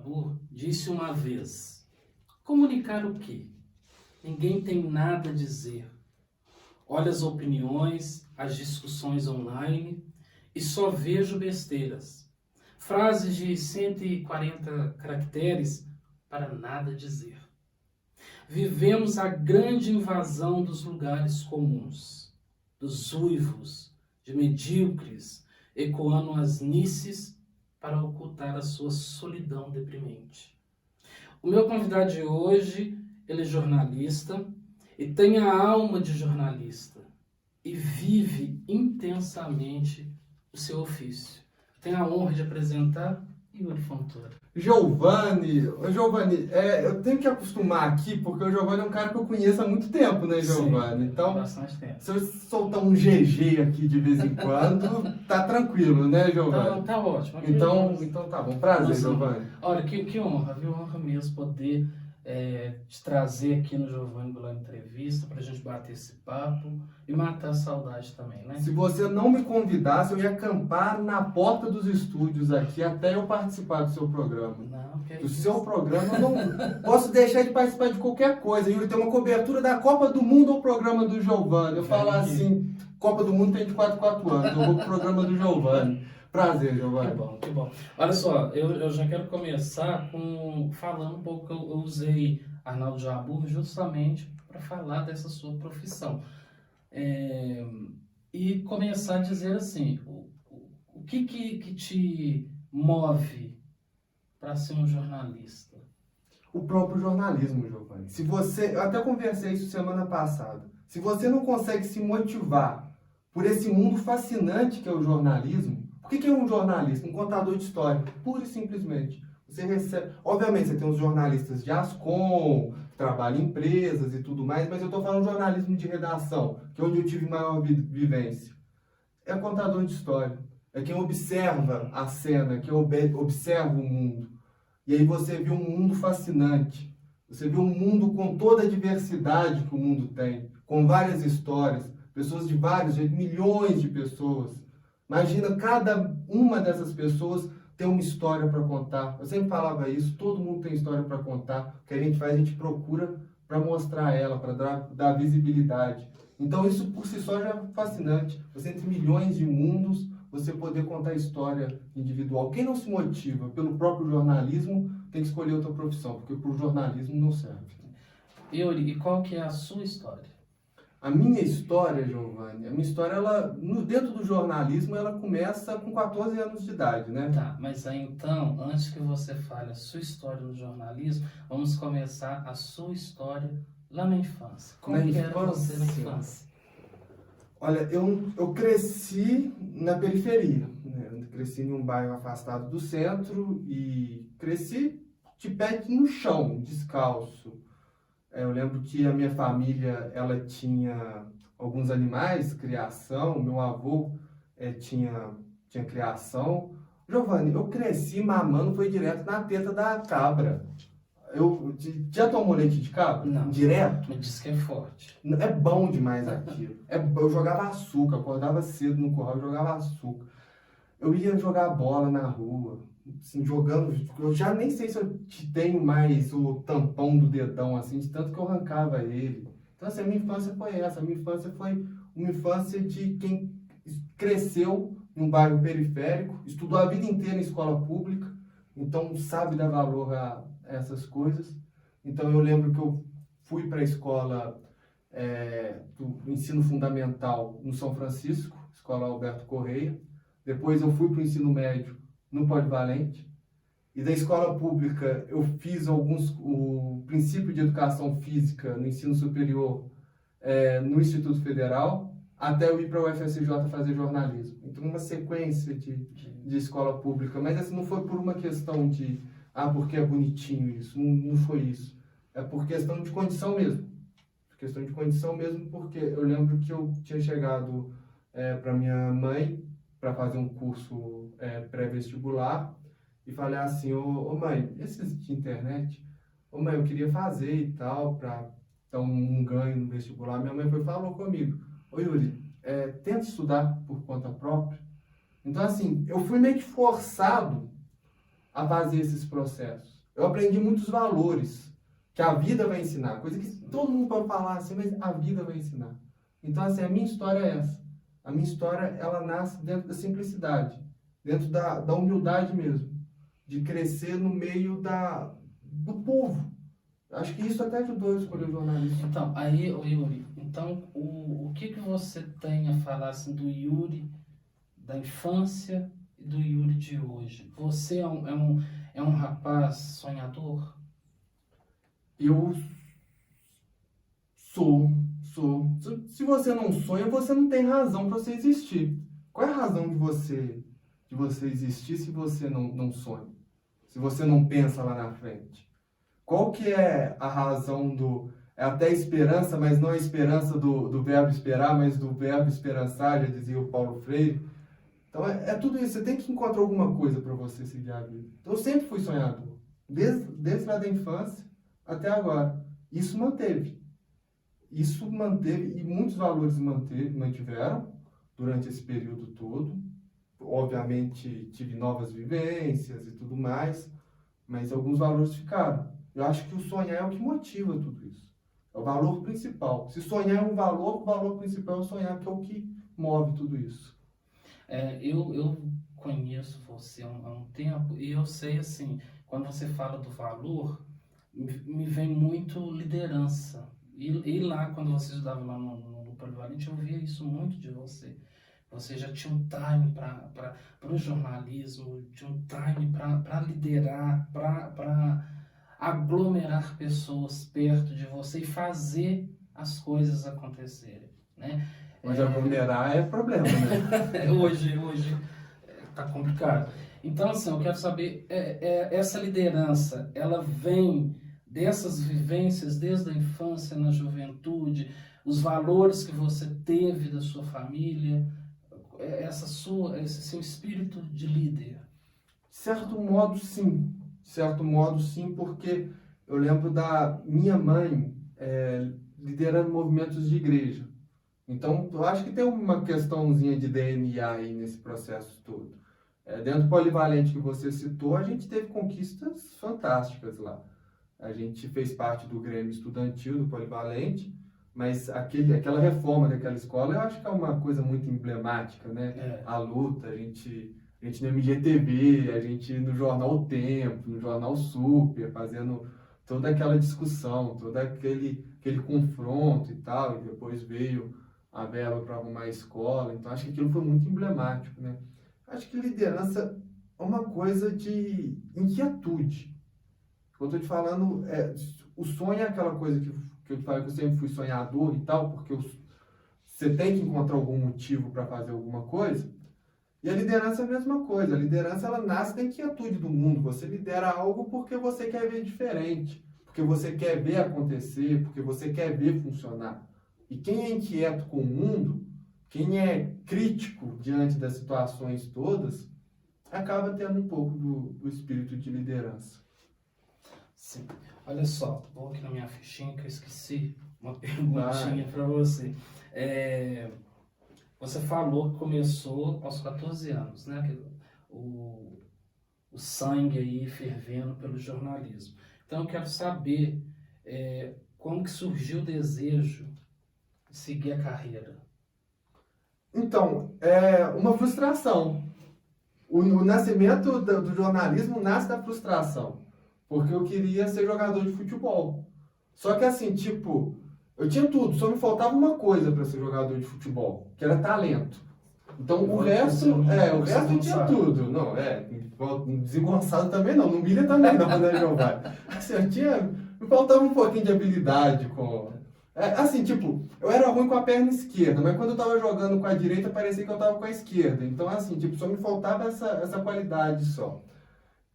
Jabur disse uma vez: comunicar o quê? Ninguém tem nada a dizer. Olha as opiniões, as discussões online e só vejo besteiras. Frases de 140 caracteres para nada dizer. Vivemos a grande invasão dos lugares comuns, dos uivos, de medíocres, ecoando asnices para ocultar a sua solidão deprimente. O meu convidado de hoje, ele é jornalista e tem a alma de jornalista e vive intensamente o seu ofício. Tenho a honra de apresentar Yuri Fontoura. Giovanni, eu tenho que acostumar aqui, porque o Giovanni é um cara que eu conheço há muito tempo, né, Giovanni? Sim, então, bastante tempo. se eu soltar um GG aqui de vez em quando, tá tranquilo, né, Giovanni? Tá ótimo. Então tá bom. Prazer, Giovanni. Olha, que honra, viu? Honra mesmo poder te trazer aqui no Giovanni Goulart Entrevista pra gente bater esse papo e matar a saudade também, né? Se você não me convidasse, eu ia acampar na porta dos estúdios aqui até eu participar do seu programa. Não, que é Do isso. seu programa eu não posso deixar de participar de qualquer coisa. Yuri, tem uma cobertura da Copa do Mundo ao programa do Giovanni. Eu falo assim, Copa do Mundo tem de 4 anos, eu vou pro programa do Giovanni. Prazer, Giovanni. Que bom. Olha só, eu já quero começar falando um pouco que eu usei Arnaldo Jabur justamente para falar dessa sua profissão. E começar a dizer assim, o que te move para ser um jornalista? O próprio jornalismo, Giovanni. Eu até conversei isso semana passada. Se você não consegue se motivar por esse mundo fascinante que é o jornalismo, o que é um jornalista? Um contador de história, pura e simplesmente. Você recebe... Obviamente, você tem os jornalistas de Ascom, que trabalham em empresas e tudo mais, mas eu estou falando de jornalismo de redação, que é onde eu tive maior vivência. É contador de história. É quem observa a cena, quem observa o mundo. E aí você vê um mundo fascinante. Você vê um mundo com toda a diversidade que o mundo tem, com várias histórias, pessoas de vários jeitos, milhões de pessoas. Imagina, cada uma dessas pessoas tem uma história para contar. Eu sempre falava isso, todo mundo tem história para contar. O que a gente faz, a gente procura para mostrar ela, para dar visibilidade. Então isso por si só já é fascinante. Você entre milhões de mundos, você poder contar a história individual. Quem não se motiva pelo próprio jornalismo, tem que escolher outra profissão, porque para o jornalismo não serve. Yuri, e qual que é a sua história? A minha história, Giovanni, dentro do jornalismo, ela começa com 14 anos de idade, né? Tá, mas aí então, antes que você fale a sua história no jornalismo, vamos começar a sua história lá na infância. Como que era você na infância? Olha, eu cresci na periferia, né? Eu cresci em um bairro afastado do centro e cresci de pé no chão, descalço. Eu lembro que a minha família, ela tinha alguns animais, criação, meu avô tinha criação. Giovanni, eu cresci mamando, foi direto na teta da cabra. Já tomou leite de cabra? Não. Direto? Me diz que é forte. É bom demais aquilo. Eu jogava açúcar, acordava cedo no curral e jogava açúcar. Eu ia jogar bola na rua, assim, jogando. Eu já nem sei se eu tenho mais o tampão do dedão, assim, de tanto que eu arrancava ele. Então, assim, a minha infância foi essa. A minha infância foi uma infância de quem cresceu num bairro periférico, estudou a vida inteira em escola pública, então sabe dar valor a essas coisas. Então, eu lembro que eu fui para a escola do ensino fundamental no São Francisco, escola Alberto Correia. Depois eu fui para o ensino médio no Polivalente. E da escola pública eu fiz o princípio de educação física no ensino superior no Instituto Federal, até eu ir para o UFSJ fazer jornalismo. Então uma sequência de escola pública. Mas assim, não foi por uma questão de, porque é bonitinho isso. Não foi isso. É por questão de condição mesmo. Questão de condição mesmo, porque eu lembro que eu tinha chegado para minha mãe para fazer um curso pré-vestibular e falei assim, ô mãe, esses de internet, ô mãe, eu queria fazer e tal, para dar um ganho no vestibular. Minha mãe falou comigo, ô Yuri, tenta estudar por conta própria. Então assim, eu fui meio que forçado a fazer esses processos. Eu aprendi muitos valores que a vida vai ensinar. Coisa que todo mundo pode falar assim, mas a vida vai ensinar. Então, assim, a minha história é essa. A minha história, ela nasce dentro da simplicidade, dentro da humildade mesmo, de crescer no meio do povo. Acho que isso até ajudou a escolher o jornalismo. Então, aí, ô Yuri, então o que você tem a falar assim, do Yuri da infância e do Yuri de hoje? Você é um rapaz sonhador? Eu sou. Se você não sonha, você não tem razão para você existir. Qual é a razão de você existir se você não sonha? Se você não pensa lá na frente? Qual que é a razão é até esperança, mas não a esperança do verbo esperar, mas do verbo esperançar, já dizia o Paulo Freire. Então é tudo isso, você tem que encontrar alguma coisa para você seguir a vida. Então eu sempre fui sonhador, desde lá da infância até agora. Isso manteve e muitos valores mantiveram durante esse período todo. Obviamente tive novas vivências e tudo mais, mas alguns valores ficaram. Eu acho que o sonhar é o que motiva tudo isso. É o valor principal. Se sonhar é um valor, o valor principal é o sonhar, que é o que move tudo isso. Eu conheço você há um tempo e eu sei, assim, quando você fala do valor, me vem muito liderança. E lá, quando você estudava lá no Polivalente, eu via isso muito de você. Você já tinha um time para o jornalismo, tinha um time para liderar, para aglomerar pessoas perto de você e fazer as coisas acontecerem, né? Hoje aglomerar é problema, né? hoje tá complicado. Então, assim, eu quero saber, essa liderança, ela vem dessas vivências desde a infância, na juventude, os valores que você teve da sua família, esse seu espírito de líder? De certo modo, sim, porque eu lembro da minha mãe liderando movimentos de igreja. Então, eu acho que tem uma questãozinha de DNA aí nesse processo todo. Dentro do Polivalente que você citou, a gente teve conquistas fantásticas lá. A gente fez parte do Grêmio Estudantil do Polivalente, mas aquela reforma daquela escola, eu acho que é uma coisa muito emblemática, né? A luta, a gente no MGTV, a gente no Jornal O Tempo, no Jornal Super, fazendo toda aquela discussão, todo aquele confronto e tal, e depois veio a verba para arrumar a escola, então acho que aquilo foi muito emblemático, né? Acho que liderança é uma coisa de inquietude. Eu estou te falando, o sonho é aquela coisa que eu te falei que eu sempre fui sonhador e tal, porque você tem que encontrar algum motivo para fazer alguma coisa. E a liderança é a mesma coisa. A liderança, ela nasce da inquietude do mundo. Você lidera algo porque você quer ver diferente, porque você quer ver acontecer, porque você quer ver funcionar. E quem é inquieto com o mundo, quem é crítico diante das situações todas, acaba tendo um pouco do espírito de liderança. Sim. Olha só, vou aqui na minha fichinha que eu esqueci uma perguntinha para você. Você falou que começou aos 14 anos, né? O sangue aí fervendo pelo jornalismo. Então eu quero saber como que surgiu o desejo de seguir a carreira. Então, é uma frustração. O nascimento do jornalismo nasce da frustração. Porque eu queria ser jogador de futebol. Só que assim, tipo, eu tinha tudo, só me faltava uma coisa para ser jogador de futebol, que era talento. Então o resto tinha tudo. Não, desengonçado também não humilha também não, né, Giovanni? Assim, me faltava um pouquinho de habilidade assim, tipo, eu era ruim com a perna esquerda, mas quando eu tava jogando com a direita, parecia que eu tava com a esquerda. Então, assim, tipo, só me faltava essa qualidade só.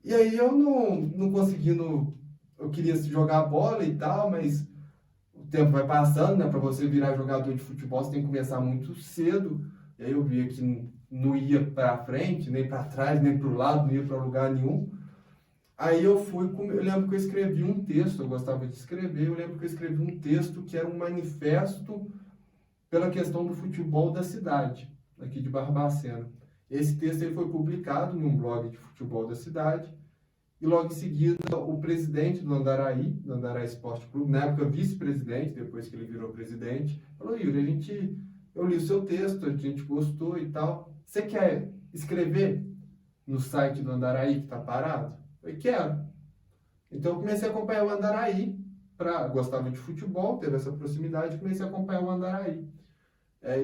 E aí eu não consegui, eu queria jogar bola e tal, mas o tempo vai passando, né? Para você virar jogador de futebol, você tem que começar muito cedo. E aí eu via que não ia para frente, nem para trás, nem para o lado, não ia para lugar nenhum. Aí eu lembro que eu escrevi um texto, eu gostava de escrever, eu lembro que eu escrevi um texto que era um manifesto pela questão do futebol da cidade, aqui de Barbacena. Esse texto ele foi publicado num blog de futebol da cidade, e logo em seguida o presidente do Andaraí Esporte Clube, na época vice-presidente, depois que ele virou presidente, falou: Yuri, eu li o seu texto, a gente gostou e tal, você quer escrever no site do Andaraí que está parado? Eu falei: quero. Então eu comecei a acompanhar o Andaraí, gostava de futebol, teve essa proximidade, comecei a acompanhar o Andaraí.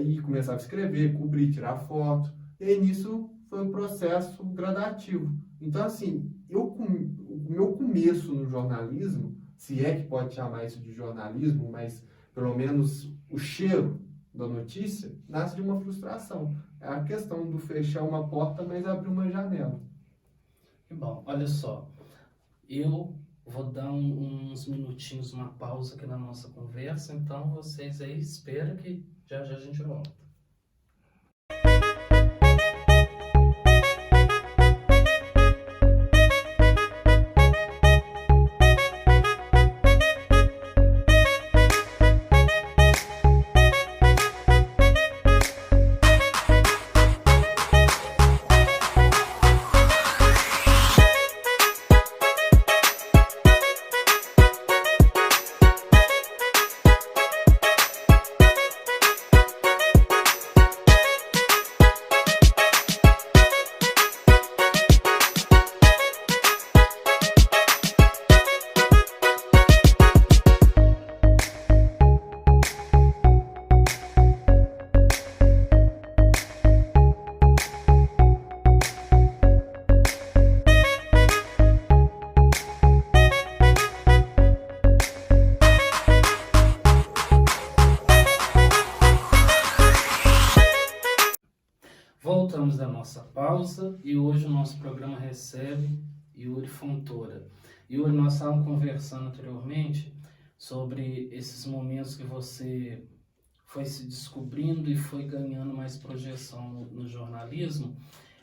E começava a escrever, cobrir, tirar foto, e aí nisso foi um processo gradativo. Então, assim, o meu começo no jornalismo, se é que pode chamar isso de jornalismo, mas pelo menos o cheiro da notícia, nasce de uma frustração. É a questão do fechar uma porta, mas abrir uma janela. Bom, olha só, eu vou dar uns minutinhos, uma pausa aqui na nossa conversa, então vocês aí esperam que já já a gente volta. Voltamos da nossa pausa e hoje o nosso programa recebe Yuri Fontoura. Yuri, nós estávamos conversando anteriormente sobre esses momentos que você foi se descobrindo e foi ganhando mais projeção no jornalismo.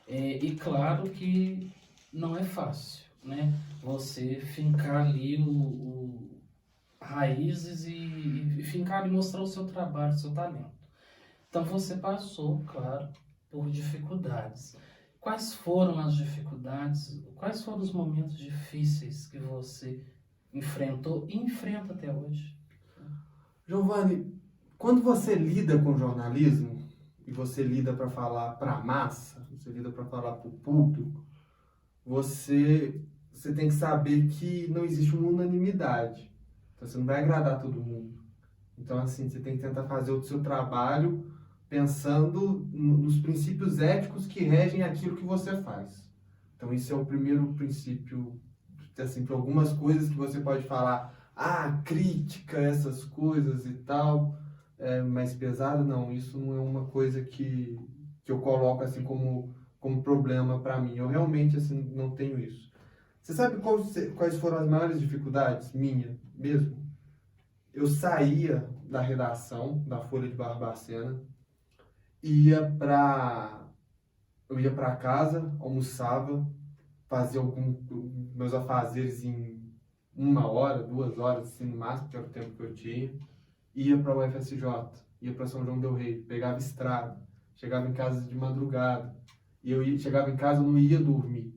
E claro que não é fácil, né? Você fincar ali raízes e fincar ali, mostrar o seu trabalho, o seu talento. Então você passou, claro, por dificuldades. Quais foram as dificuldades? Quais foram os momentos difíceis que você enfrentou e enfrenta até hoje? Giovanni, quando você lida com jornalismo e você lida para falar para a massa, você lida para falar para o público, você tem que saber que não existe uma unanimidade. Então, você não vai agradar todo mundo. Então, assim, você tem que tentar fazer o seu trabalho pensando nos princípios éticos que regem aquilo que você faz. Então, isso é o primeiro princípio, assim, para algumas coisas que você pode falar, crítica, essas coisas e tal, mais pesada, não, isso não é uma coisa que eu coloco, assim, como problema para mim. Eu realmente, assim, não tenho isso. Você sabe quais foram as maiores dificuldades minha mesmo? Eu saía da redação da Folha de Barbacena, eu ia para casa, almoçava, fazia meus afazeres em 1 hora, 2 horas, assim, no máximo, que era o tempo que eu tinha. Ia para o UFSJ, ia para São João del Rei, pegava estrada, chegava em casa de madrugada. Chegava em casa, eu não ia dormir.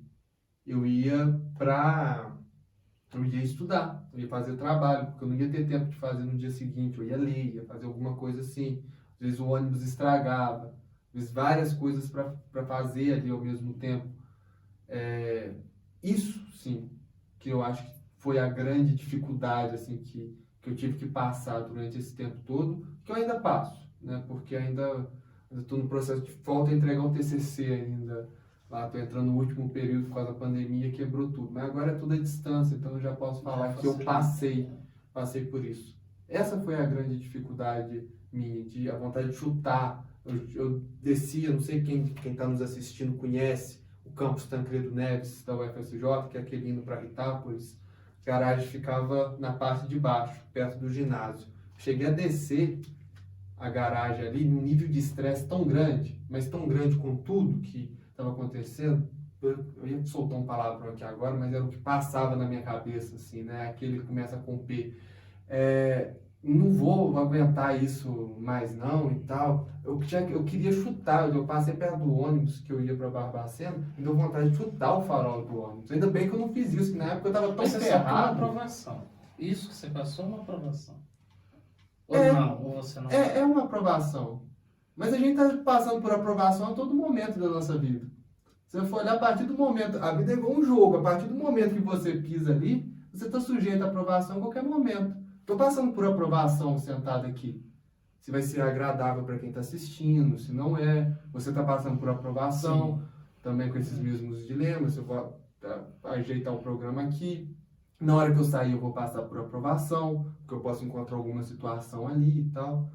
Eu ia estudar, eu ia fazer trabalho, porque eu não ia ter tempo de fazer no dia seguinte. Eu ia ler, ia fazer alguma coisa assim. Às vezes o ônibus estragava, às vezes várias coisas para fazer ali ao mesmo tempo. Isso, sim, que eu acho que foi a grande dificuldade, assim, que eu tive que passar durante esse tempo todo, que eu ainda passo, né? Porque ainda estou no processo de falta entregar o TCC ainda. Lá estou entrando no último período por causa da pandemia, quebrou tudo. Mas agora é tudo à distância, então eu já posso falar que eu passei por isso. Essa foi a grande dificuldade minha, a vontade de chutar. Eu descia, não sei quem está nos assistindo conhece, o campus Tancredo Neves da UFSJ, que é aquele indo para Itápolis. A garagem ficava na parte de baixo, perto do ginásio. Cheguei a descer a garagem ali num nível de estresse tão grande, mas tão grande com tudo que estava acontecendo. Eu ia soltar um palavrão aqui agora, mas era o que passava na minha cabeça, assim, né? Aquele que começa com P. não vou aguentar isso mais não e tal. Eu queria chutar, eu passei perto do ônibus que eu ia para Barbacena, me deu vontade de chutar o farol do ônibus. Ainda bem que eu não fiz isso, que na época eu estava tão Mas você só tem uma ferrado. aprovação. Isso que você passou é uma aprovação. Ou É. não, ou você não. É uma aprovação. Mas a gente está passando por aprovação a todo momento da nossa vida. Se você for olhar a partir do momento, a vida é igual um jogo, a partir do momento que você pisa ali, você está sujeito à aprovação em qualquer momento. Estou passando por aprovação sentado aqui. Se vai ser agradável para quem está assistindo, se não é. Você está passando por aprovação, também com esses mesmos dilemas. Eu vou ajeitar o programa aqui. Na hora que eu sair, eu vou passar por aprovação, porque eu posso encontrar alguma situação ali e tal.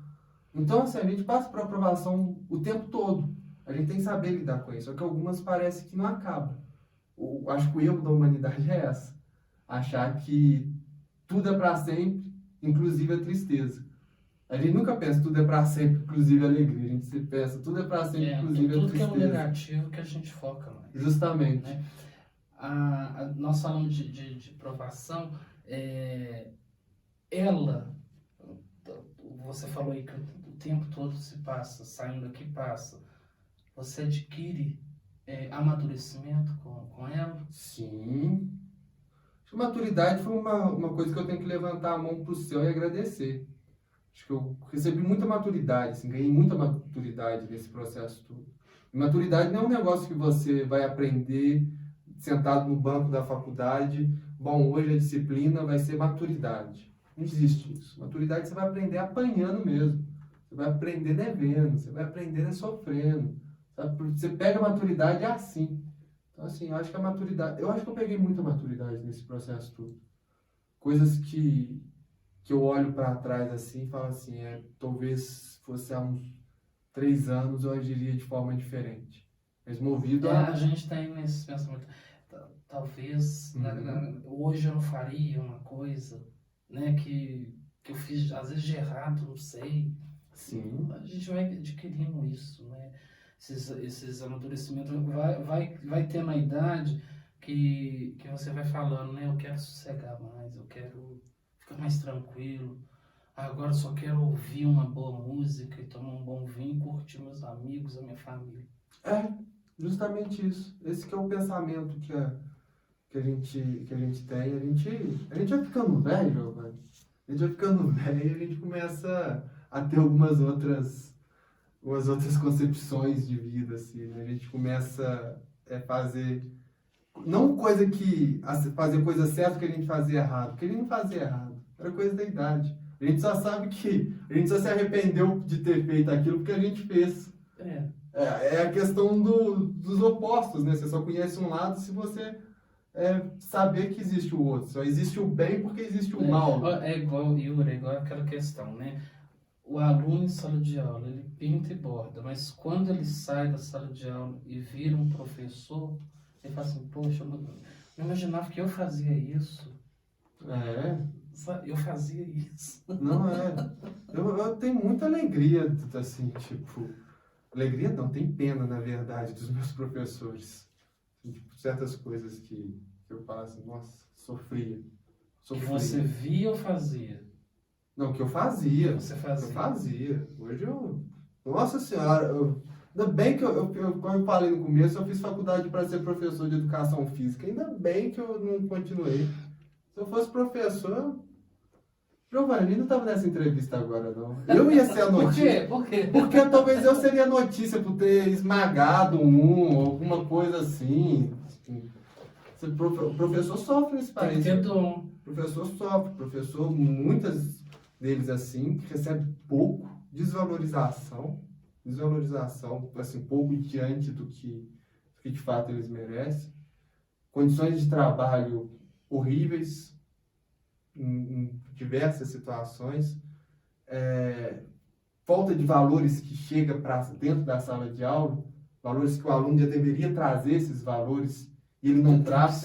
Então, assim, a gente passa por aprovação o tempo todo. A gente tem que saber lidar com isso. Só que algumas parece que não acaba. Acho que o erro da humanidade é essa. Achar que tudo é para sempre, inclusive a tristeza. A gente nunca pensa tudo é para sempre, inclusive a alegria. A gente se pensa tudo é para sempre, inclusive a tudo tristeza. Tudo que é o negativo que a gente foca mais. Justamente. Né? Nós falamos de provação, você falou aí que o tempo todo se passa, saindo aqui passa. Você adquire amadurecimento com ela? Sim. Acho que maturidade foi uma coisa que eu tenho que levantar a mão pro céu e agradecer. Acho que eu recebi muita maturidade, assim, ganhei muita maturidade nesse processo todo. E maturidade não é um negócio que você vai aprender sentado no banco da faculdade. Bom, hoje a disciplina vai ser maturidade. Não existe isso. Maturidade você vai aprender apanhando mesmo. Você vai aprender devendo, você vai aprender sofrendo. Sabe? Você pega a maturidade assim. Então, assim, eu acho que a maturidade... Eu acho que eu peguei muita maturidade nesse processo todo. Coisas que eu olho para trás assim e falo assim, talvez fosse há uns 3 anos eu agiria de forma diferente. Mas movido a gente tem nesse pensamento, talvez hoje eu não faria uma coisa, né, que eu fiz às vezes de errado, não sei. Sim. A gente vai adquirindo isso, né? Esses amadurecimentos vai ter na idade que você vai falando, né? Eu quero sossegar mais, eu quero ficar mais tranquilo. Agora eu só quero ouvir uma boa música e tomar um bom vinho e curtir meus amigos, a minha família. Justamente isso. Esse que é o pensamento que a gente tem. A gente vai ficando velho, velho. A gente vai ficando velho e a gente começa a ter algumas outras concepções de vida, assim, né? A gente começa a fazer... Não fazer coisa certa que a gente fazia errado. Porque ele não fazia errado. Era coisa da idade. A gente só sabe que... A gente só se arrependeu de ter feito aquilo porque a gente fez. É a questão dos opostos, né? Você só conhece um lado se você saber que existe o outro. Só existe o bem porque existe o mal. É igual, Yuri, é igual aquela questão, né? O aluno em sala de aula, ele pinta e borda, mas quando ele sai da sala de aula e vira um professor, ele fala assim, poxa, eu não imaginava que eu fazia isso. Eu fazia isso. Não é. Eu tenho muita alegria, assim, tipo... Alegria não, tem pena, na verdade, dos meus professores. Tipo, certas coisas que eu falo assim, nossa, sofria. Que você via ou fazia? Não, que eu fazia. Você fazia? Eu fazia. Hoje eu... Nossa Senhora, ainda bem que como eu falei no começo, eu fiz faculdade para ser professor de educação física. Ainda bem que eu não continuei. Se eu fosse professor... Giovanni não estava nessa entrevista agora, não. Eu ia ser a notícia. Por quê? Porque talvez eu seria a notícia por ter esmagado alguma coisa assim. O professor sofre nesse país. Tem que ter dom. O professor sofre. Muitas deles assim, que recebe pouco, desvalorização, assim, pouco diante do que de fato eles merecem. Condições de trabalho horríveis, em diversas situações, falta de valores que chega para dentro da sala de aula, valores que o aluno já deveria trazer esses valores e ele não traz.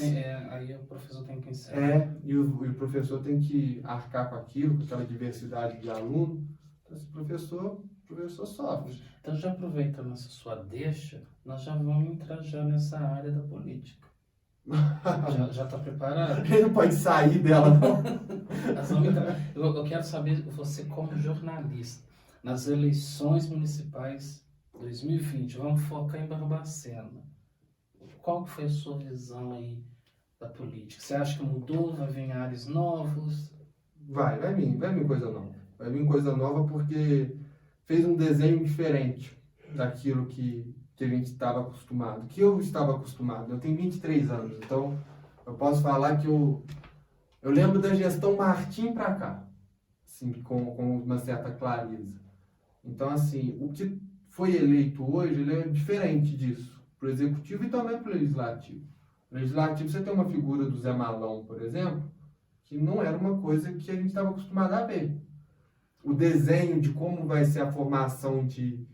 Aí o professor tem que ensinar. E o professor tem que arcar com aquilo, com aquela diversidade de aluno. Então, esse professor sofre. Então, já aproveitando essa sua deixa, nós já vamos entrar já nessa área da política. Já está preparado? Ele não pode sair dela, não. Nós vamos eu quero saber, você como jornalista, nas eleições municipais 2020, vamos focar em Barbacena. Qual que foi a sua visão aí da política? Você acha que mudou? Vai vir ares novos? Vai vir coisa nova. Vai vir coisa nova porque fez um desenho diferente daquilo que a gente estava acostumado, que eu estava acostumado. Eu tenho 23 anos, então eu posso falar que eu lembro da gestão Martim para cá, assim, com uma certa clareza. Então, assim, o que foi eleito hoje, ele é diferente disso, para o Executivo e também para o Legislativo. No Legislativo, você tem uma figura do Zé Malão, por exemplo, que não era uma coisa que a gente estava acostumado a ver. O desenho de como vai ser a formação de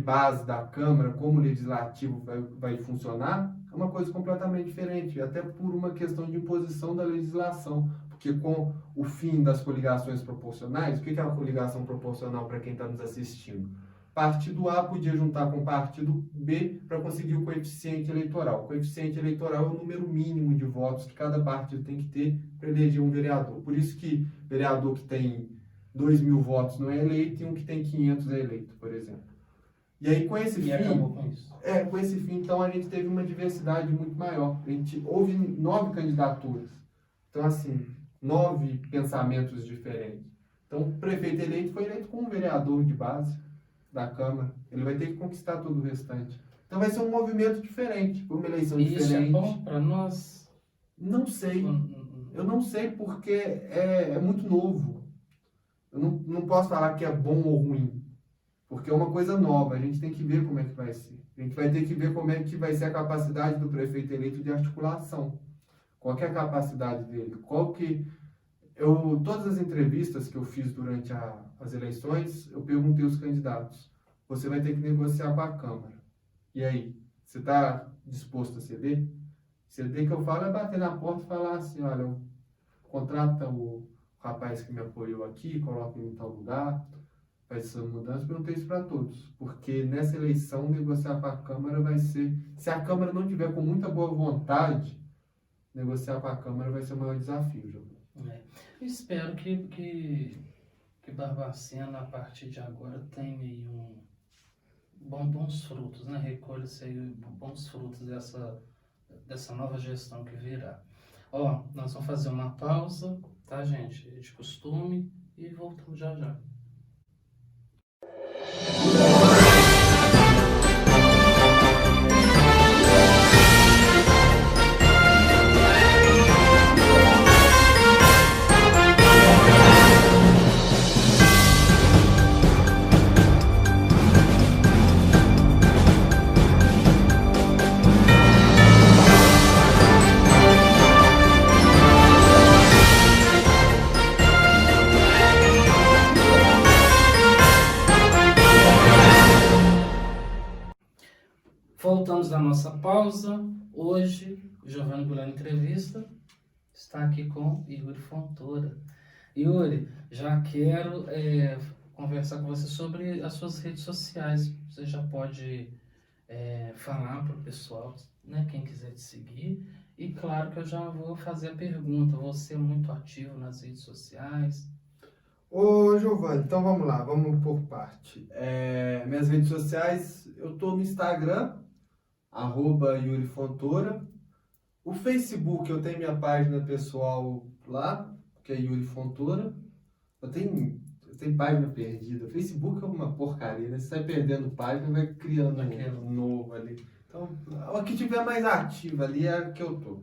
base da Câmara, como o Legislativo vai funcionar, é uma coisa completamente diferente, até por uma questão de imposição da legislação. Porque com o fim das coligações proporcionais, o que é uma coligação proporcional para quem está nos assistindo? Partido A podia juntar com partido B para conseguir o coeficiente eleitoral. O coeficiente eleitoral é o número mínimo de votos que cada partido tem que ter para eleger um vereador. Por isso que vereador que tem 2.000 votos não é eleito e um que tem 500 é eleito, por exemplo. E aí, com esse fim, acabou com isso. com esse fim, então, a gente teve uma diversidade muito maior. Houve 9 candidaturas. Então, assim, 9 pensamentos diferentes. Então, o prefeito eleito foi eleito com um vereador de base da Câmara. Ele vai ter que conquistar todo o restante. Então, vai ser um movimento diferente, uma eleição diferente. Isso é bom para nós? Não sei. Eu não sei porque é muito novo. Eu não posso falar que é bom ou ruim. Porque é uma coisa nova, a gente tem que ver como é que vai ser. A gente vai ter que ver como é que vai ser a capacidade do prefeito eleito de articulação. Qual que é a capacidade dele? Todas as entrevistas que eu fiz durante as eleições, eu perguntei aos candidatos. Você vai ter que negociar com a Câmara. E aí, você está disposto a ceder? Ceder que eu falo é bater na porta e falar assim, olha, contrata o rapaz que me apoiou aqui, coloca ele em tal lugar, faz essa mudança. Eu perguntei isso para todos, porque nessa eleição negociar com a Câmara vai ser, se a Câmara não tiver com muita boa vontade, negociar com a Câmara vai ser o maior desafio, João. Eu espero que Barbacena, a partir de agora, tenha aí bons frutos, né? Recolha-se aí bons frutos dessa nova gestão que virá. Nós vamos fazer uma pausa, tá, gente? De costume, e voltamos já já. Voltamos da nossa pausa. Hoje, o Giovanni Goulart Entrevista está aqui com Yuri Fontoura. Yuri, já quero conversar com você sobre as suas redes sociais. Você já pode falar para o pessoal, né, quem quiser te seguir. E claro que eu já vou fazer a pergunta. Você é muito ativo nas redes sociais? Ô, Giovanni, então vamos lá, vamos por parte. Minhas redes sociais, eu estou no Instagram, @Yuri Fontoura. O Facebook, eu tenho minha página pessoal lá, que é Yuri Fontoura. Eu tenho página perdida. O Facebook é uma porcaria, né? Você sai perdendo página e vai criando um novo ali. Então, a que tiver mais ativa ali é a que eu tô.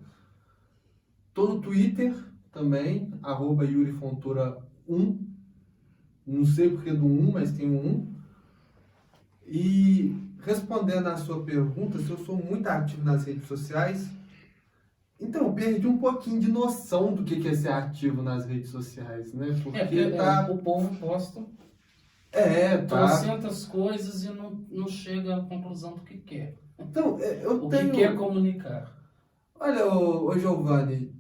Tô no Twitter também, @Yuri Fontoura 1. Não sei porque do 1, mas tem um 1. E respondendo à sua pergunta, se eu sou muito ativo nas redes sociais, então eu perdi um pouquinho de noção do que é ser ativo nas redes sociais, né? Porque o povo posta trocentas coisas e não chega à conclusão do que quer. Então, que quer comunicar. Olha, ô Giovanni,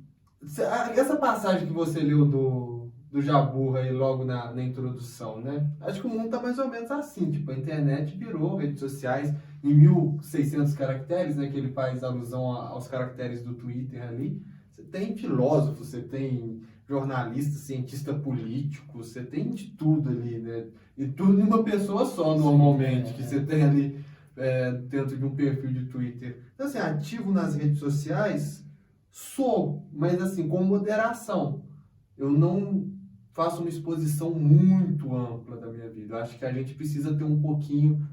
essa passagem que você leu do Jabbour aí logo na introdução, né? Acho que o mundo tá mais ou menos assim, tipo, a internet virou redes sociais em 1.600 caracteres, né? Que ele faz alusão aos caracteres do Twitter ali. Você tem filósofos, você tem jornalista, cientista político, você tem de tudo ali, né? E tudo em uma pessoa só, normalmente, que você tem ali dentro de um perfil de Twitter. Então, assim, ativo nas redes sociais, sou, mas assim, com moderação. Eu não faço uma exposição muito ampla da minha vida. Eu acho que a gente precisa ter um pouquinho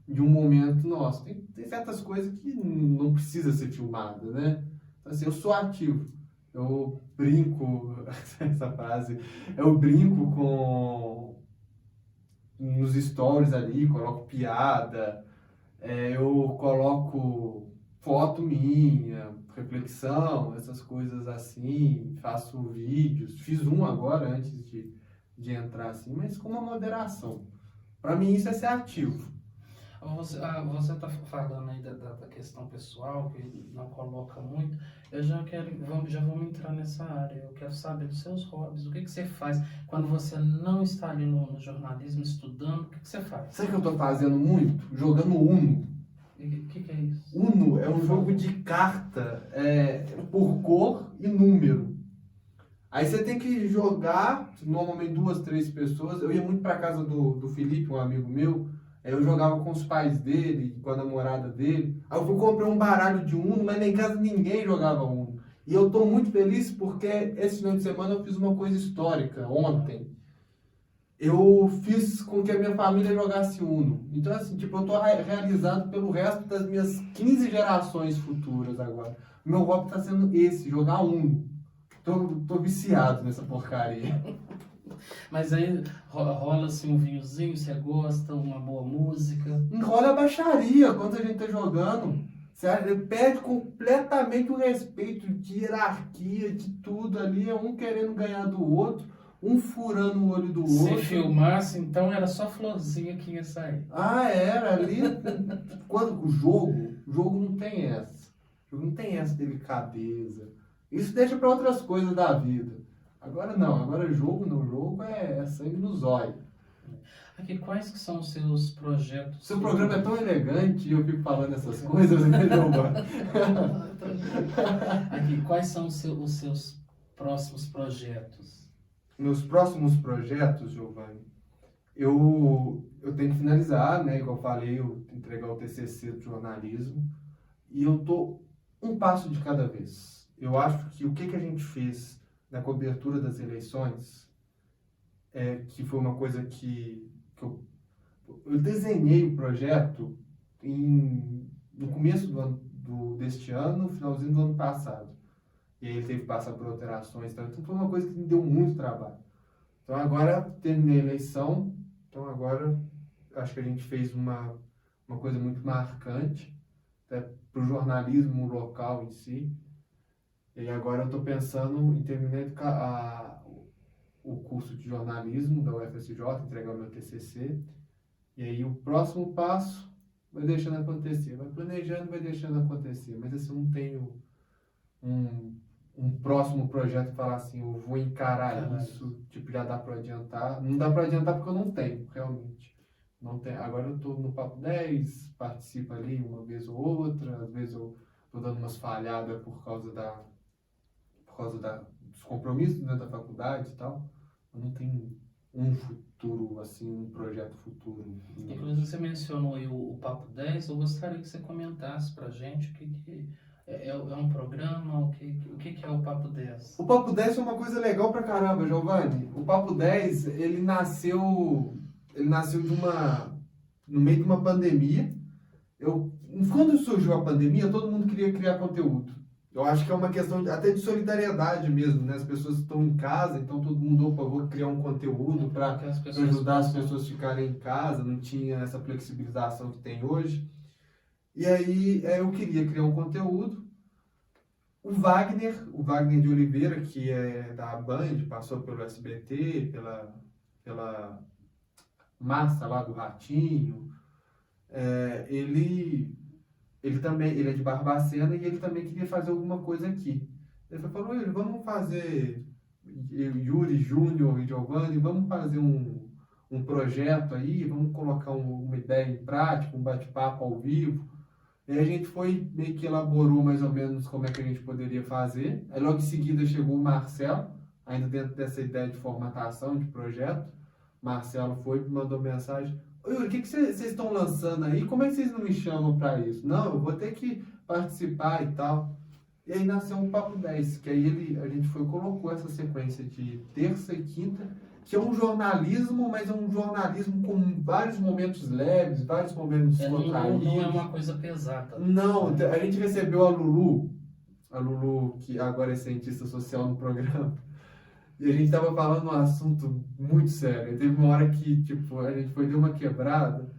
de um momento nosso. Tem certas coisas que não precisa ser filmada, né? Então, assim, eu sou ativo. Eu brinco, essa frase, eu brinco nos stories ali, coloco piada, eu coloco foto minha, reflexão, essas coisas assim, faço vídeos, fiz um agora antes de entrar assim, mas com uma moderação. Para mim isso é ser ativo. Você está falando aí da questão pessoal, que não coloca muito. Eu já vamos entrar nessa área. Eu quero saber dos seus hobbies, o que você faz quando você não está ali no jornalismo estudando, o que você faz? Sabe o que eu estou fazendo muito? Jogando Uno. O que é isso? Uno é um jogo de carta por cor e número. Aí você tem que jogar, normalmente 2, 3 pessoas. Eu ia muito para casa do Felipe, um amigo meu. Eu jogava com os pais dele, com a namorada dele. Aí eu fui comprar um baralho de Uno, mas em casa ninguém jogava Uno. E eu tô muito feliz porque esse final de semana eu fiz uma coisa histórica, ontem. Eu fiz com que a minha família jogasse Uno. Então, assim, tipo, eu tô realizado pelo resto das minhas 15 gerações futuras agora. O meu hobby tá sendo esse, jogar Uno. Tô viciado nessa porcaria. Mas aí rola assim um vinhozinho, você gosta, uma boa música. Rola a baixaria quando a gente tá jogando. Você perde completamente o respeito de hierarquia, de tudo ali. É um querendo ganhar do outro, um furando o olho do Se outro. filmasse, então era só florzinha que ia sair. Era ali. Quando o jogo não tem essa. O jogo não tem essa delicadeza. Isso deixa para outras coisas da vida. Agora não, agora jogo no jogo é sangue no zóio. Aqui, quais que são os seus projetos? Seu programa é tão elegante e eu fico falando essas coisas, né, Giovanni? Aqui, quais são os seus próximos projetos? Meus próximos projetos, Giovanni, eu tenho que finalizar, né? Igual eu falei, eu entregar o TCC do jornalismo e eu tô um passo de cada vez. Eu acho que o que a gente fez na cobertura das eleições, que foi uma coisa que eu desenhei o projeto no começo deste ano, no finalzinho do ano passado. E aí ele teve que passar por alterações. Então foi uma coisa que me deu muito trabalho. Então agora terminei a eleição, então agora acho que a gente fez uma coisa muito marcante para o jornalismo local em si. E agora eu estou pensando em terminar o curso de jornalismo da UFSJ, entregar o meu TCC. E aí o próximo passo vai deixando acontecer. Vai planejando, vai deixando acontecer. Mas assim, eu não tenho um próximo projeto e falar assim, eu vou encarar isso, tipo, já dá para adiantar. Não dá para adiantar porque eu não tenho, realmente. Não tem. Agora eu estou no Papo 10, participo ali uma vez ou outra, às vezes eu estou dando umas falhadas por causa dos compromissos dentro da faculdade e tal. Eu não tenho um futuro, assim, um projeto futuro. Inclusive você mencionou aí o Papo 10, eu gostaria que você comentasse pra gente o que é um programa, o que é o Papo 10? O Papo 10 é uma coisa legal pra caramba, Giovanni. O Papo 10, ele nasceu no meio de uma pandemia. Quando surgiu a pandemia, todo mundo queria criar conteúdo. Eu acho que é uma questão até de solidariedade mesmo, né? As pessoas estão em casa, então todo mundo, opa, vou criar um conteúdo para ajudar as pessoas a ficarem em casa, não tinha essa flexibilização que tem hoje. E aí eu queria criar um conteúdo. O Wagner de Oliveira, que é da Band, passou pelo SBT, pela massa lá do Ratinho, ele é de Barbacena e ele também queria fazer alguma coisa aqui. Ele falou, vamos fazer, Yuri, Júnior e Giovanni, vamos fazer um projeto aí, vamos colocar uma ideia em prática, um bate-papo ao vivo. E a gente foi, meio que elaborou mais ou menos como é que a gente poderia fazer. Aí logo em seguida chegou o Marcelo, ainda dentro dessa ideia de formatação de projeto, Marcelo foi e mandou mensagem: "Ô, Yuri, o que vocês estão lançando aí? Como é que vocês não me chamam para isso?" "Não, eu vou ter que participar e tal." E aí nasceu um Papo 10, que aí a gente colocou essa sequência de terça e quinta, que é um jornalismo, mas é um jornalismo com vários momentos leves, vários momentos descontraídos. Não é uma coisa pesada. Não, a gente recebeu a Lulu, que agora é cientista social no programa, e a gente estava falando um assunto muito sério. E teve uma hora que, tipo, a gente deu uma quebrada,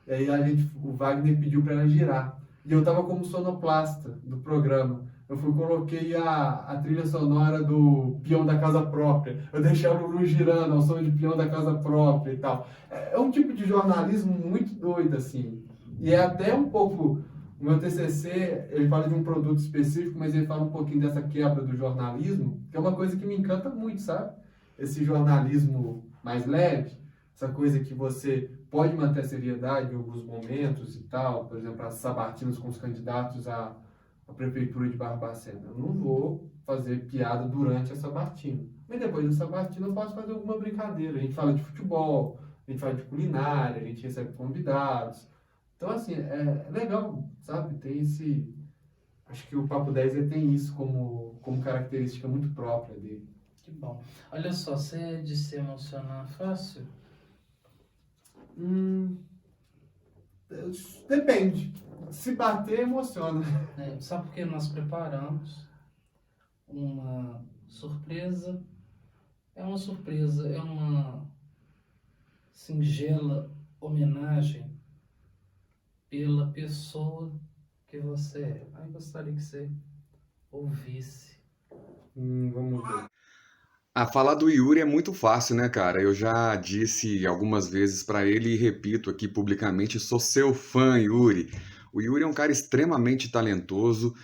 e aí o Wagner pediu para ela girar. E eu tava como sonoplasta do programa. Coloquei a trilha sonora do Peão da Casa Própria. Eu deixei a Lulu girando ao som de Peão da Casa Própria e tal. É um tipo de jornalismo muito doido, assim. E é até um pouco... O meu TCC, ele fala de um produto específico, mas ele fala um pouquinho dessa quebra do jornalismo, que é uma coisa que me encanta muito, sabe? Esse jornalismo mais leve, essa coisa que você pode manter a seriedade em alguns momentos e tal, por exemplo, as sabatinas com os candidatos à prefeitura de Barbacena. Eu não vou fazer piada durante a sabatina, mas depois da sabatina eu posso fazer alguma brincadeira. A gente fala de futebol, a gente fala de culinária, a gente recebe convidados. Então, assim, é legal, sabe? Tem esse... Acho que o Papo 10 ele tem isso como característica muito própria dele. Que bom. Olha só, você é de se emocionar fácil? Depende. Se bater, emociona. Sabe por que nós preparamos uma surpresa? É uma surpresa, é uma singela homenagem pela pessoa que você é. Aí gostaria que você ouvisse. Vamos ver. Falar do Yuri é muito fácil, né, cara? Eu já disse algumas vezes pra ele e repito aqui publicamente, sou seu fã, Yuri. O Yuri é um cara extremamente talentoso.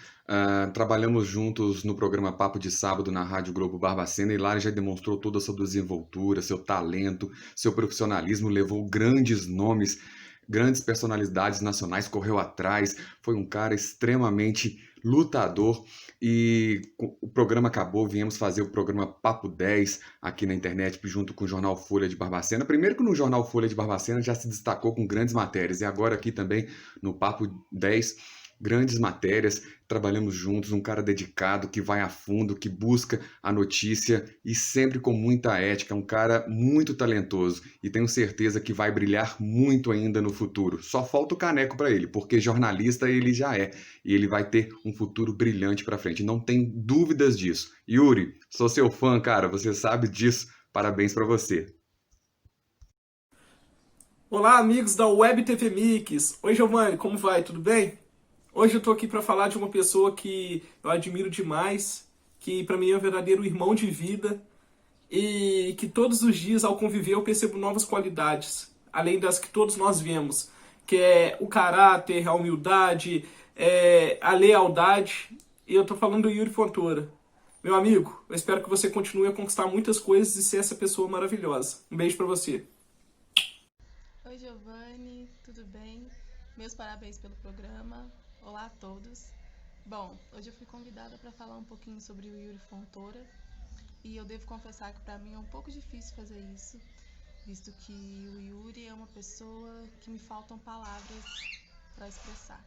Trabalhamos juntos no programa Papo de Sábado na Rádio Globo Barbacena e lá ele já demonstrou toda a sua desenvoltura, seu talento, seu profissionalismo, levou grandes nomes, grandes personalidades nacionais, correu atrás, foi um cara extremamente lutador. E o programa acabou, viemos fazer o programa Papo 10 aqui na internet, junto com o Jornal Folha de Barbacena. Primeiro que no Jornal Folha de Barbacena já se destacou com grandes matérias, e agora aqui também no Papo 10, grandes matérias, trabalhamos juntos, um cara dedicado, que vai a fundo, que busca a notícia e sempre com muita ética, um cara muito talentoso e tenho certeza que vai brilhar muito ainda no futuro. Só falta o caneco para ele, porque jornalista ele já é e ele vai ter um futuro brilhante para frente, não tem dúvidas disso. Yuri, sou seu fã, cara, você sabe disso, parabéns para você. Olá, amigos da Web TV Mix. Oi, Giovanni, como vai? Tudo bem? Hoje eu tô aqui para falar de uma pessoa que eu admiro demais, que para mim é um verdadeiro irmão de vida e que todos os dias ao conviver eu percebo novas qualidades, além das que todos nós vemos, que é o caráter, a humildade, a lealdade. E eu tô falando do Yuri Fontoura. Meu amigo, eu espero que você continue a conquistar muitas coisas e ser essa pessoa maravilhosa. Um beijo para você. Oi, Giovanni, tudo bem? Meus parabéns pelo programa. Olá a todos. Bom, hoje eu fui convidada para falar um pouquinho sobre o Yuri Fontoura e eu devo confessar que para mim é um pouco difícil fazer isso, visto que o Yuri é uma pessoa que me faltam palavras para expressar.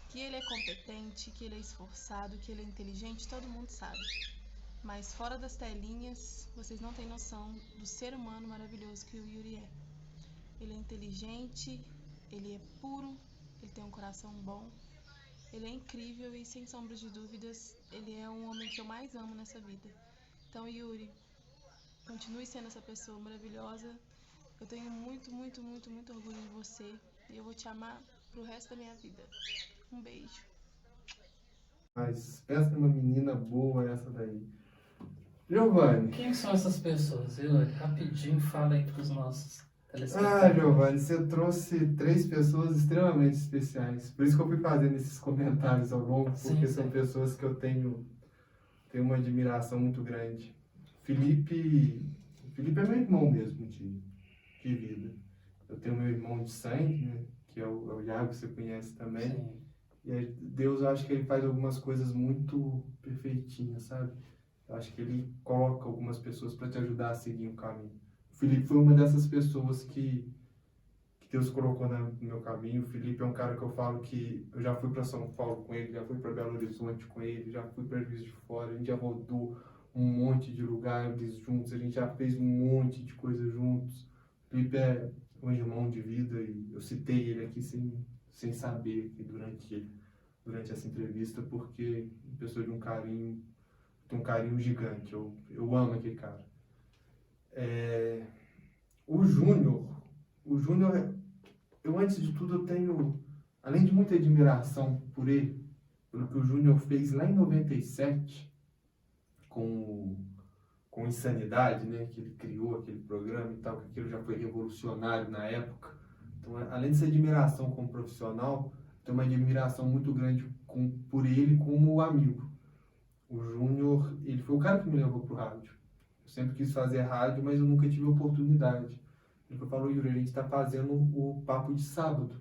Que ele é competente, que ele é esforçado, que ele é inteligente, todo mundo sabe. Mas fora das telinhas, vocês não têm noção do ser humano maravilhoso que o Yuri é. Ele é inteligente, ele é puro, ele tem um coração bom, ele é incrível e, sem sombra de dúvidas, ele é um homem que eu mais amo nessa vida. Então, Yuri, continue sendo essa pessoa maravilhosa. Eu tenho muito, muito, muito, muito orgulho de você e eu vou te amar pro resto da minha vida. Um beijo. Mas pensa numa menina boa essa daí. Giovanni. Quem são essas pessoas, Yuri? Rapidinho, fala aí pros nossos Giovanni, você trouxe 3 pessoas extremamente especiais. Por isso que eu fui fazendo esses comentários ao longo, porque são pessoas que eu tenho uma admiração muito grande. Felipe é meu irmão mesmo de vida. Eu tenho meu irmão de sangue, né, que é o Iago, que você conhece também. Sim. E aí, Deus, eu acho que ele faz algumas coisas muito perfeitinhas, sabe? Eu acho que ele coloca algumas pessoas para te ajudar a seguir um caminho. O Felipe foi uma dessas pessoas que Deus colocou no meu caminho. O Felipe é um cara que eu falo que eu já fui para São Paulo com ele, já fui para Belo Horizonte com ele, já fui para Juiz de Fora, a gente já rodou um monte de lugares juntos, a gente já fez um monte de coisa juntos. O Felipe é um irmão de vida e eu citei ele aqui sem saber que durante essa entrevista, porque é uma pessoa de um carinho, tem um carinho gigante. Eu amo aquele cara. O Júnior, eu antes de tudo eu tenho, além de muita admiração por ele, pelo que o Júnior fez lá em 97 com Insanidade, né, que ele criou aquele programa e tal, que aquilo já foi revolucionário na época. Então, além dessa admiração como profissional, tenho uma admiração muito grande por ele como amigo. O Júnior, ele foi o cara que me levou pro rádio. Eu sempre quis fazer rádio, mas eu nunca tive oportunidade. Ele falou: Yuri, a gente está fazendo o Papo de Sábado,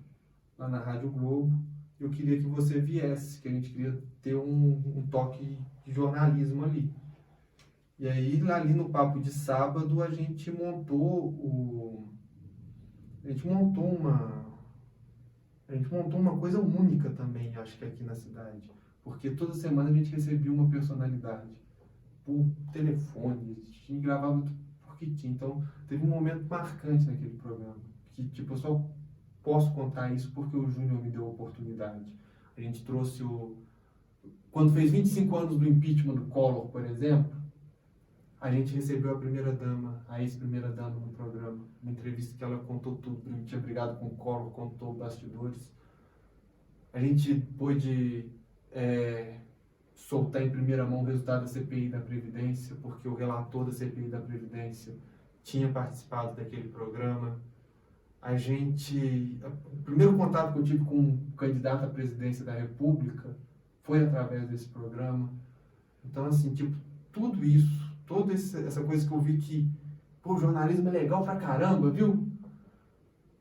lá na Rádio Globo. Eu queria que você viesse, que a gente queria ter um toque de jornalismo ali. E aí, ali no Papo de Sábado, a gente montou uma coisa única também, acho que aqui na cidade. Porque toda semana a gente recebia uma personalidade por telefone, a gente gravava por que tinha. Então, teve um momento marcante naquele programa. Que, tipo, eu só posso contar isso porque o Júnior me deu a oportunidade. A gente trouxe quando fez 25 anos do impeachment do Collor, por exemplo, a gente recebeu a ex-primeira-dama no programa. Uma entrevista que ela contou tudo. A gente tinha brigado com o Collor, contou bastidores. A gente pôde soltar em primeira mão o resultado da CPI da Previdência, porque o relator da CPI da Previdência tinha participado daquele programa. O primeiro contato que eu tive com um candidato à presidência da República foi através desse programa. Então, assim, tipo, tudo isso, toda essa coisa que eu vi que, o jornalismo é legal pra caramba, viu?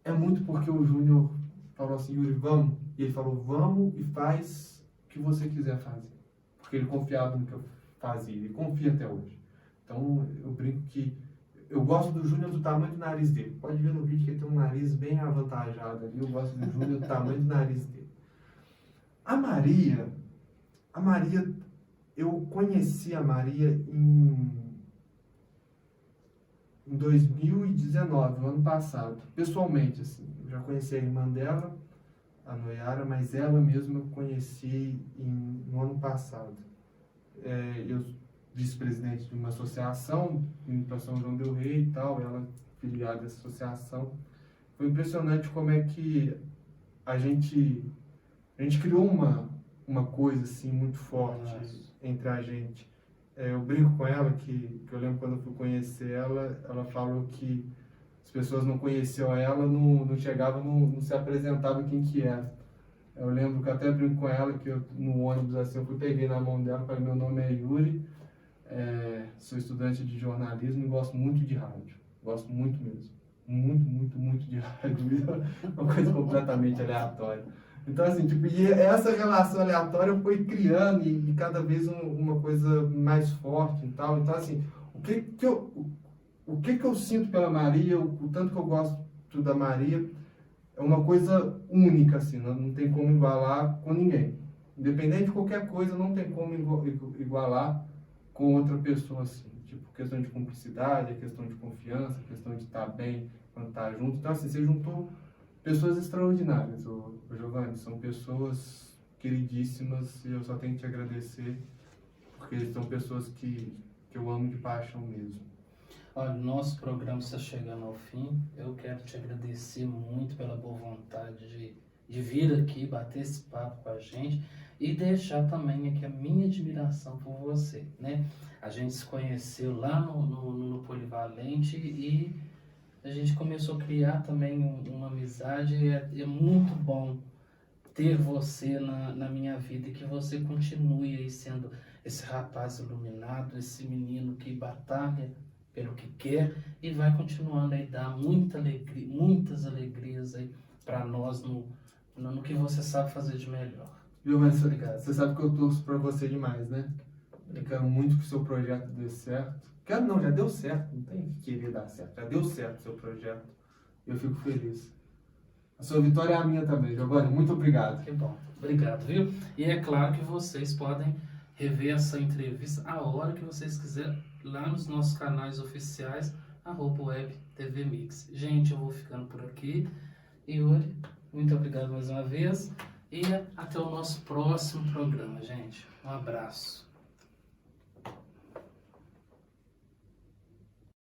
É muito porque o Júnior falou assim: Yuri, vamos. E ele falou: vamos e faz o que você quiser fazer. Porque ele confiava no que eu fazia, ele confia até hoje. Então, eu brinco que eu gosto do Júnior do tamanho do nariz dele. Pode ver no vídeo que ele tem um nariz bem avantajado ali. Eu gosto do Júnior do tamanho do nariz dele. A Maria, eu conheci a Maria em 2019, no ano passado, pessoalmente, assim. Eu já conheci a irmã dela, a Noiara, mas ela mesma eu conheci no ano passado. Eu vice-presidente de uma associação, indo para São João del Rei e tal, ela filiada dessa associação. Foi impressionante como é que a gente criou uma coisa assim muito forte entre a gente. Eu brinco com ela que eu lembro quando eu fui conhecer ela falou que as pessoas não conheciam ela, não chegavam, não se apresentavam quem que era. Eu lembro que eu até brinco com ela que no ônibus assim, eu peguei na mão dela e falei: meu nome é Yuri, sou estudante de jornalismo e gosto muito de rádio. Gosto muito mesmo. Muito, muito, muito de rádio. Uma coisa completamente aleatória. Então, assim, tipo, e essa relação aleatória foi criando e cada vez uma coisa mais forte e tal. Então, assim, o que eu sinto pela Maria, o tanto que eu gosto da Maria, é uma coisa única, assim, não tem como igualar com ninguém. Independente de qualquer coisa, não tem como igualar com outra pessoa, assim. Tipo, questão de cumplicidade, questão de confiança, questão de estar bem quando tá junto. Então, assim, você juntou pessoas extraordinárias, Giovanni. São pessoas queridíssimas e eu só tenho que te agradecer, porque são pessoas que eu amo de paixão mesmo. Olha, nosso programa está chegando ao fim. Eu quero te agradecer muito pela boa vontade de vir aqui, bater esse papo com a gente e deixar também aqui a minha admiração por você, né? A gente se conheceu lá no Polivalente e a gente começou a criar também uma amizade. É muito bom ter você na minha vida e que você continue aí sendo esse rapaz iluminado, esse menino que batalha pelo que quer e vai continuando aí dar muitas alegrias aí para nós no que você sabe fazer de melhor. Viu, mas Obrigado. você sabe que eu torço pra você demais, né? Eu quero muito que o seu projeto dê certo. Quero não, já deu certo. Não tem que querer dar certo. Já deu certo o seu projeto. Eu fico feliz. A sua vitória é a minha também, Giovanni. Muito obrigado. Que bom. Obrigado, viu? E é claro que vocês podem rever essa entrevista a hora que vocês quiserem lá nos nossos canais oficiais, @Web TV Mix. Gente, eu vou ficando por aqui. Yuri, muito obrigado mais uma vez. E até o nosso próximo programa, gente. Um abraço.